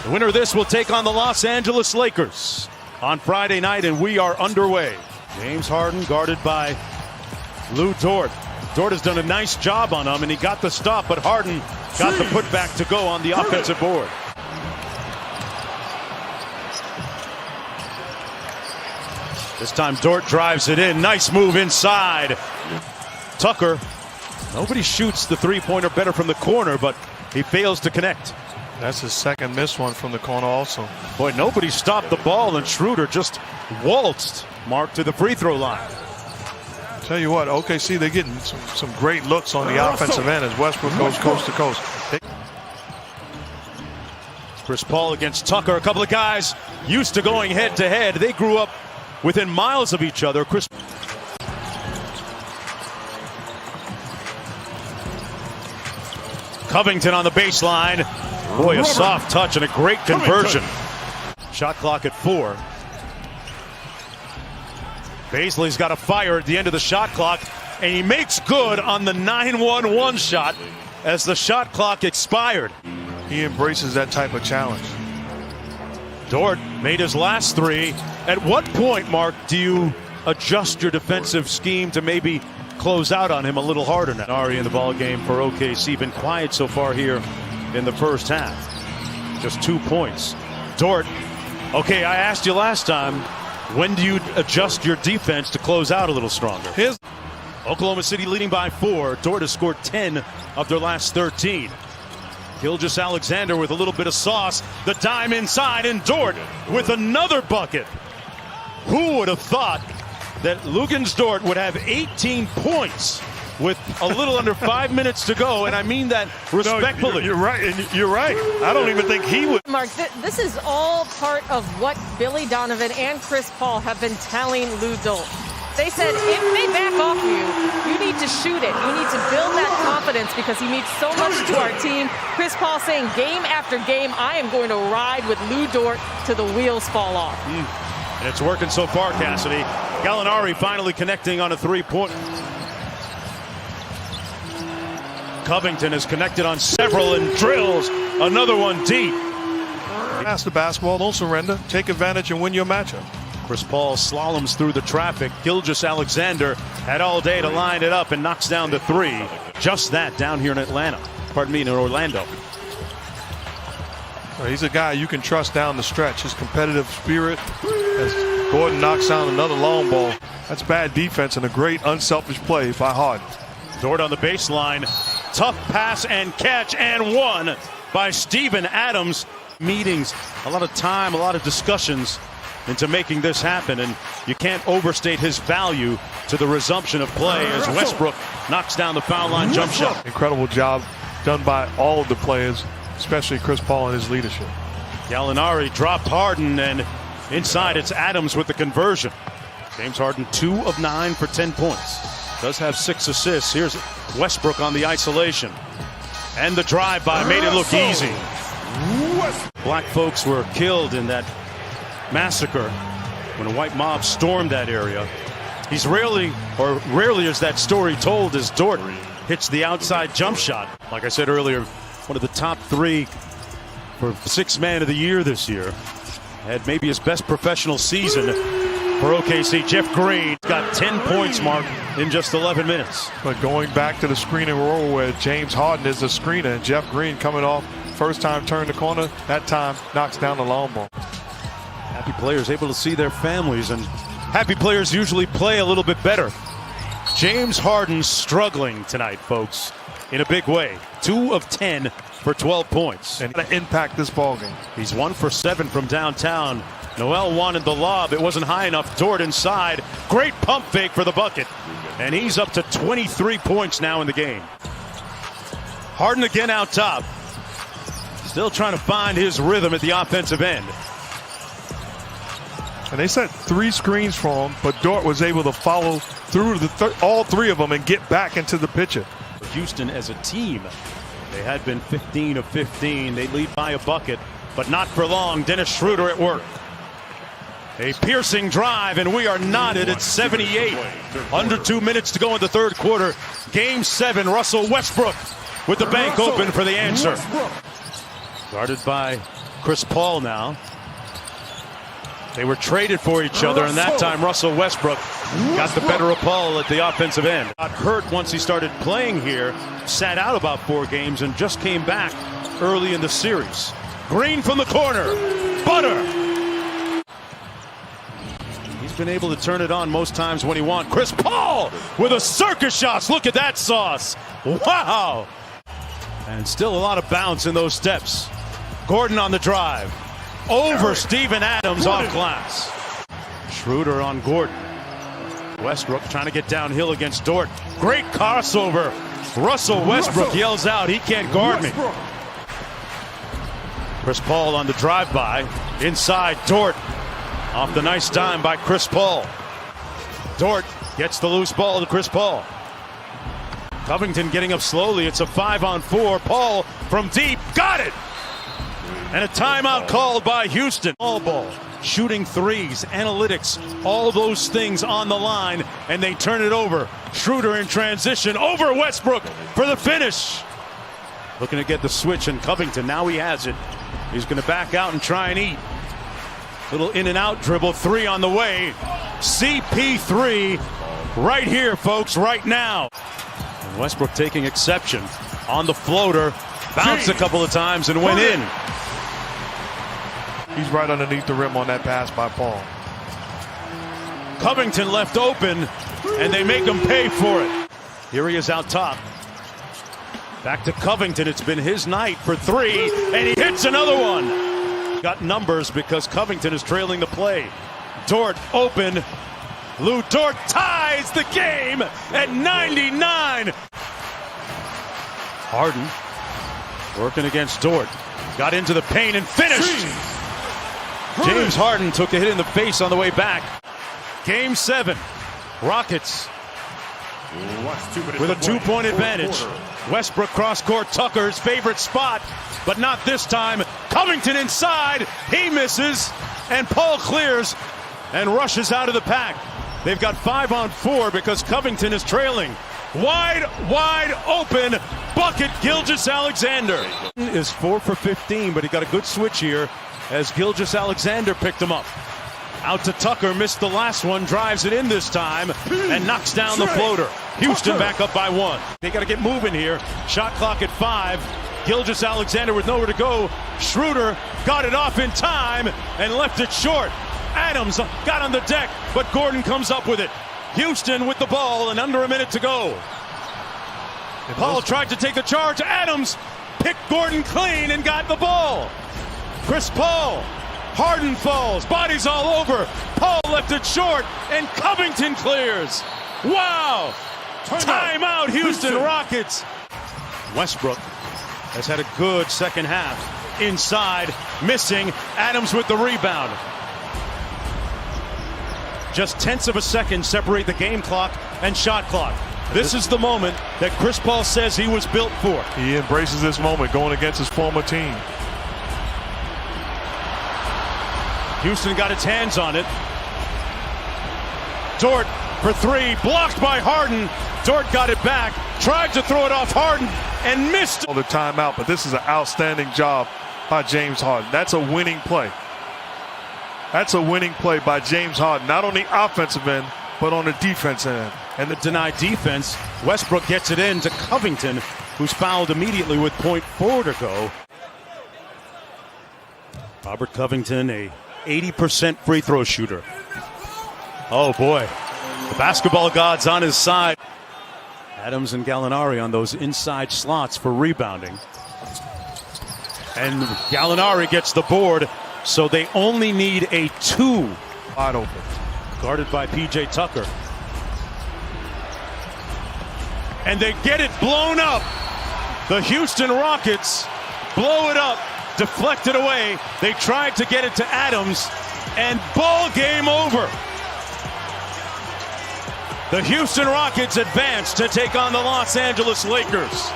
The winner of this will take on the Los Angeles Lakers on Friday night, and we are underway. James Harden guarded by Lou Dort. Dort has done a nice job on him, and he got the stop, but Harden got the putback to go on the offensive board. This time Dort drives it in. Nice move inside. Tucker, nobody shoots the three-pointer better from the corner, but he fails to connect. That's his second missed one from the corner also. Boy, nobody stopped the ball, and Schroeder just waltzed Mark to the free throw line. Tell you what, OKC, they're getting some great looks on the offensive end as Westbrook goes coast to coast. Chris Paul against Tucker. A couple of guys used to going head-to-head. They grew up within miles of each other. Covington on the baseline. Boy, a soft touch and a great conversion. Shot clock at 4. Baisley's got a fire at the end of the shot clock, and he makes good on the 9-1-1 shot as the shot clock expired. He embraces that type of challenge. Dort made his last 3. At what point, Mark, do you adjust your defensive scheme to maybe close out on him a little harder now? Ari in the ball game for OKC, been quiet so far here in the first half. Just 2 points. Dort, okay, I asked you last time, when do you adjust your defense to close out a little stronger? Oklahoma City leading by 4. Dort has scored 10 of their last 13. Gilgeous-Alexander with a little bit of sauce. The dime inside, and Dort with another bucket. Who would have thought that Luguentz Dort would have 18 points with a little under 5 minutes to go, and I mean that respectfully. No, you're right, and you're right. I don't even think he would. Mark, this is all part of what Billy Donovan and Chris Paul have been telling Lou Dort. They said, if they back off you need to shoot it. You need to build that confidence because he means so much to our team. Chris Paul saying game after game, I am going to ride with Lou Dort till the wheels fall off. And it's working so far, Cassidy. Gallinari finally connecting on a three-point. Covington is connected on several and drills another one deep. Pass the basketball, don't surrender. Take advantage and win your matchup. Chris Paul slaloms through the traffic. Gilgeous-Alexander had all day to line it up and knocks down the 3. Just that down here in in Orlando. Well, he's a guy you can trust down the stretch. His competitive spirit as Gordon knocks down another long ball. That's bad defense and a great unselfish play by Harden. Dort on the baseline. Tough pass and catch and one by Steven Adams. Meetings, a lot of time, a lot of discussions into making this happen, and you can't overstate his value to the resumption of play as Westbrook knocks down the foul line jump shot. Incredible job done by all of the players, especially Chris Paul and his leadership. Gallinari dropped Harden, and inside it's Adams with the conversion. James Harden 2 of 9 for 10 points. Does have 6 assists. Here's Westbrook on the isolation. And the drive-by made it look easy. Black folks were killed in that massacre when a white mob stormed that area. He's rarely is that story told as Dort hits the outside jump shot. Like I said earlier, one of the top 3 for 6th man of the year this year. Had maybe his best professional season for OKC. Jeff Green got 10 points, Mark, in just 11 minutes. But going back to the screen and roll where James Harden is the screener and Jeff Green coming off, first time turn the corner, that time knocks down the long ball. Happy players able to see their families, and happy players usually play a little bit better. James Harden struggling tonight, folks, in a big way. 2 of 10 for 12 points. And to impact this ball game. He's 1 for 7 from downtown. Noel wanted the lob. It wasn't high enough. Dort inside. Great pump fake for the bucket. And he's up to 23 points now in the game. Harden again out top. Still trying to find his rhythm at the offensive end. And they set 3 screens for him, but Dort was able to follow through all 3 of them and get back into the picture. Houston as a team, they had been 15 of 15. They lead by a bucket, but not for long. Dennis Schroeder at work. A piercing drive, and we are knotted at 78. Under 2 minutes to go in the third quarter. Game 7, Russell Westbrook with the bank open for the answer. Guarded by Chris Paul now. They were traded for each other, and that time Russell Westbrook got the better of Paul at the offensive end. Got hurt once he started playing here, sat out about 4 games, and just came back early in the series. Green from the corner. Butter. He's been able to turn it on most times when he wants. Chris Paul with a circus shot. Look at that sauce. Wow. And still a lot of bounce in those steps. Gordon on the drive. Over Steven Adams off glass. Schroeder on Gordon. Westbrook trying to get downhill against Dort. Great crossover. Russell Westbrook yells out, he can't guard me. Chris Paul on the drive-by. Inside, Dort. Off the nice dime by Chris Paul. Dort gets the loose ball to Chris Paul. Covington getting up slowly. It's a 5-on-4. Paul from deep. Got it! And a timeout called by Houston. All ball, shooting threes, analytics, all those things on the line, and they turn it over. Schroeder in transition over Westbrook for the finish. Looking to get the switch, and Covington, now he has it. He's going to back out and try and eat. Little in and out dribble, 3 on the way. CP3 right here, folks, right now. And Westbrook taking exception on the floater. Bounced a couple of times and went in. He's right underneath the rim on that pass by Paul. Covington left open, and they make him pay for it. Here he is out top. Back to Covington. It's been his night for 3, and he hits another one. Got numbers because Covington is trailing the play. Dort open. Lou Dort ties the game at 99. Harden working against Dort. Got into the paint and finished. James Harden took a hit in the face on the way back. Game 7. Rockets with a 2-point advantage. Westbrook cross-court, Tucker's favorite spot, but not this time. Covington inside. He misses, and Paul clears and rushes out of the pack. They've got 5-on-4 because Covington is trailing. Wide open bucket, Gilgeous-Alexander. Is 4 for 15, but he got a good switch here as Gilgeous-Alexander picked him up. Out to Tucker, missed the last one, drives it in this time, and knocks down the floater. Houston back up by 1. They got to get moving here. Shot clock at 5. Gilgeous-Alexander with nowhere to go. Schroeder got it off in time and left it short. Adams got on the deck, but Gordon comes up with it. Houston with the ball and under a minute to go. Paul tried to take the charge. Adams picked Gordon clean and got the ball. Chris Paul. Harden falls. Bodies all over. Paul left it short, and Covington clears. Wow. Timeout, Houston Rockets. Westbrook has had a good second half. Inside, missing. Adams with the rebound. Just tenths of a second separate the game clock and shot clock. This is the moment that Chris Paul says he was built for. He embraces this moment going against his former team. Houston got its hands on it. Dort for 3, blocked by Harden. Dort got it back, tried to throw it off Harden, and missed. The timeout, but this is an outstanding job by James Harden. That's a winning play. That's a winning play by James Harden, not on the offensive end, but on the defensive end. And the denied defense, Westbrook gets it in to Covington, who's fouled immediately with 0.4 to go. Robert Covington, a 80% free throw shooter. Oh boy, the basketball god's on his side. Adams and Gallinari on those inside slots for rebounding. And Gallinari gets the board, so they only need a 2. Wide open. Guarded by P.J. Tucker. And they get it blown up. The Houston Rockets blow it up, deflect it away. They tried to get it to Adams, and ball game over. The Houston Rockets advance to take on the Los Angeles Lakers.